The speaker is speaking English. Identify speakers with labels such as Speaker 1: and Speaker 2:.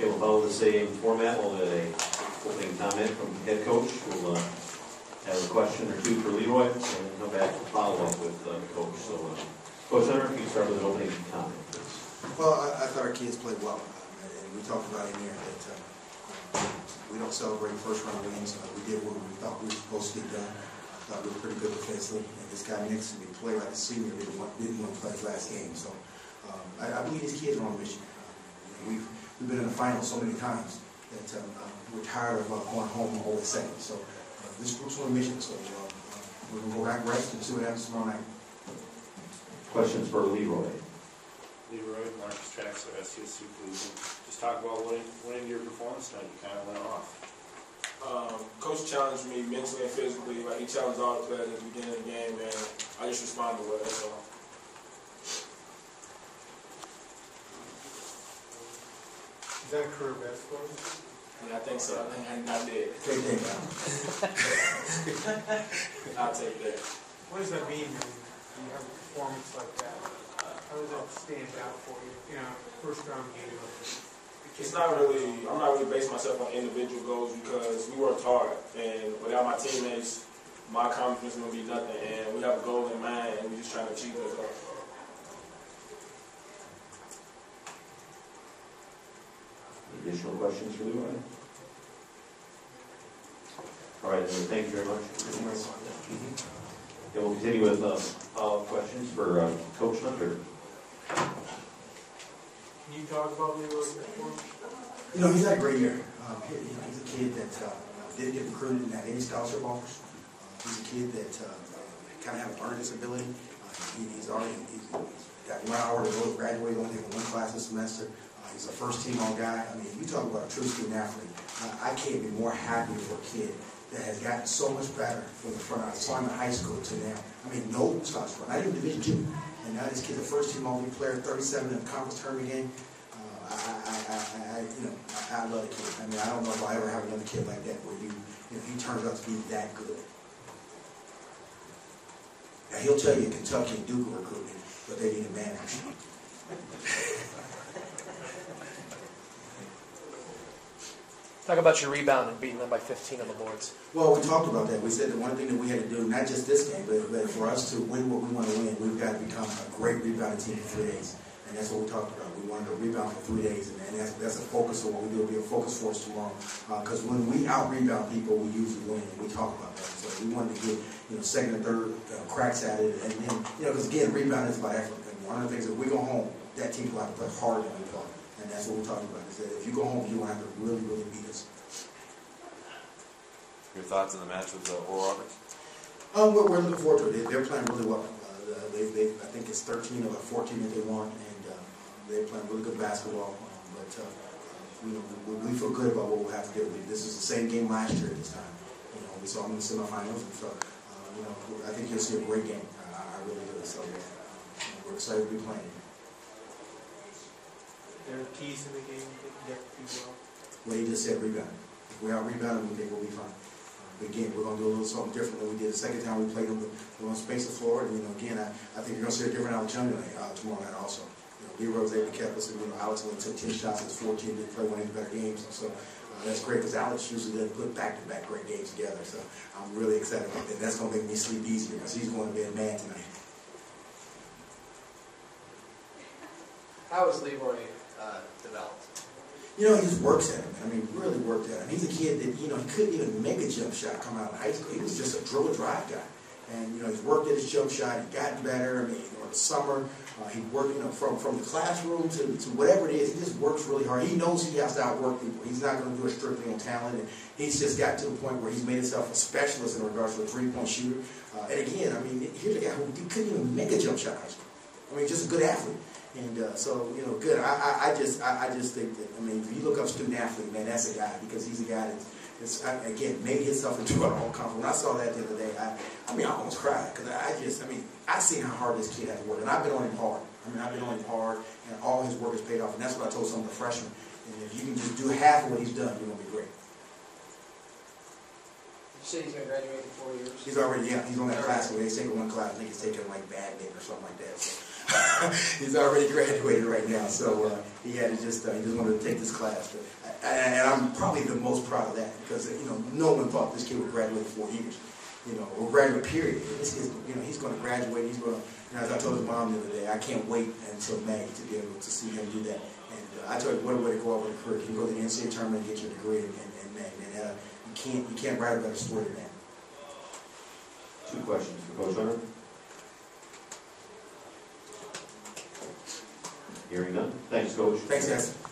Speaker 1: Okay, we'll follow the same format. We'll get a opening comment from the head coach. We'll have a question or two for Leroy, and then come back and follow up with the coach. So, Coach Hunter, if you start with an opening comment, please.
Speaker 2: Well, I thought our kids played well, and we talked about in there that we don't celebrate first-round wins. We did what we thought we were supposed to get done. I thought we were pretty good defensively, and this guy next to me played like a senior didn't want to play his last game. So I believe these kids are on a mission. We've been in the finals so many times that we're tired of going home and always second. So this group's on a mission. So we're going to go back and rest and see what happens tomorrow night.
Speaker 1: Questions for Leroy?
Speaker 3: Leroy, Marcus Traxler, SCSU Cleveland. Just talk about winning your performance tonight. You kind of went off.
Speaker 4: Coach challenged me mentally and physically. Like, he challenged all the players at the beginning of the game, and I just responded well. That's all.
Speaker 5: Is that a career best for you?
Speaker 4: Yeah, I think so. I think I did.
Speaker 2: Take that down.
Speaker 4: I'll take that.
Speaker 5: What does that mean when you have a performance like that? How does that stand out for you? You know, first round game.
Speaker 4: It's not really, I'm not really basing myself on individual goals because we worked hard, and without my teammates, my confidence is going to be nothing, and we have a goal in mind, and we're just trying to achieve that goal.
Speaker 1: Additional questions for Leroy? All right, then, thank you very much. And we'll continue with follow-up questions for Coach Hunter.
Speaker 5: Can you talk about Leroy's performance?
Speaker 2: You know, he's had a great year. He's a kid that didn't get recruited and had any scholarship offers. He's a kid that kind of has learned his ability. He's got 1 hour to go to graduate, only taking 1 class this semester. He's a first-team all-guy. I mean, you talk about a true student athlete. I can't be more happy for a kid that has gotten so much better from the front. I saw him in high school to now. I mean, no scholarship, not even Division II. And now this kid's a first-team all-league player, 37 in a conference tournament game. I love the kid. I mean, I don't know if I'll ever have another kid like that where he turns out to be that good. Now, he'll tell you Kentucky and Duke are recruiting, but they need a manager.
Speaker 6: Talk about your rebound and beating them by 15 on the boards.
Speaker 2: Well, we talked about that. We said that one thing that we had to do, not just this game, but for us to win what we want to win, we've got to become a great rebounding team for 3 days. And that's what we talked about. We wanted to rebound for 3 days, and that's a focus of what we do. It'll be a focus for us tomorrow. Because when we out-rebound people, we usually win, and we talk about that. So we wanted to get second and third cracks at it. And then, because again, rebounding is about effort. And one of the things, if we go home, that team will have to play harder than we play. And that's what we're talking about, is that if you go home, you're going to have to really, really beat us.
Speaker 7: Your thoughts on the match with Oral Roberts?
Speaker 2: We're looking forward to it. They're playing really well. I think it's 13 of the 14 that they won, and they're playing really good basketball. We feel good about what we'll have to do. This is the same game last year at this time. We saw them in the semifinals, and so I think you'll see a great game. I really do. So we're excited to be playing.
Speaker 5: There are keys in the game that you have to do well.
Speaker 2: Well, he just said rebound. If we're out rebounding, we think we'll be fine. Again, we're going to do a little something different than we did the second time we played them. We're going to space the floor, and again, I think you're going to see a different opportunity tomorrow night also. Leroy was able to keep us, and Alex only took 10 shots as 14 to play one of his better games. So that's great because Alex usually doesn't put back-to-back great games together. So I'm really excited about that. That's going to make me sleep easier because he's going to be a man tonight.
Speaker 6: How has Leroy developed?
Speaker 2: He just works at it. I mean, really worked at it. He's a kid that, he couldn't even make a jump shot coming out of high school. He was just a dribble drive guy. And, he's worked at his jump shot. He gotten better. I mean, in the summer, he worked, from the classroom to whatever it is. He just works really hard. He knows he has to outwork people. He's not going to do it strictly on talent. And he's just got to the point where he's made himself a specialist in regards to a three-point shooter. And again, I mean, here's a guy who couldn't even make a jump shot in high school. I mean, just a good athlete. And good. I just think that, I mean, if you look up student athlete, man, that's a guy, because he's a guy that's again, made himself into an all-conference. When I saw that the other day, I almost cried, because I seen how hard this kid had to work, and I've been on him hard. And all his work has paid off, and that's what I told some of the freshmen. And if you can just do half of what he's done, you're going to be great.
Speaker 6: You say he's going to graduate in 4 years?
Speaker 2: He's already, he's on that class where they take one class. I think he's taking like badminton or something like that. So. He's already graduated right now, so he had to just he just wanted to take this class. But, and I'm probably the most proud of that because no one thought this kid would graduate in 4 years, or graduate period. And this kid, he's going to graduate. He's going to, as I told his mom the other day, I can't wait until May to be able to see him do that. And I told him, what a way to go out with a career. You can go to the NCAA tournament and get your degree in May. And you can't write a better story than that.
Speaker 1: 2 questions for Coach Hunter. Hearing none. Thanks, Coach.
Speaker 2: Thanks, guys.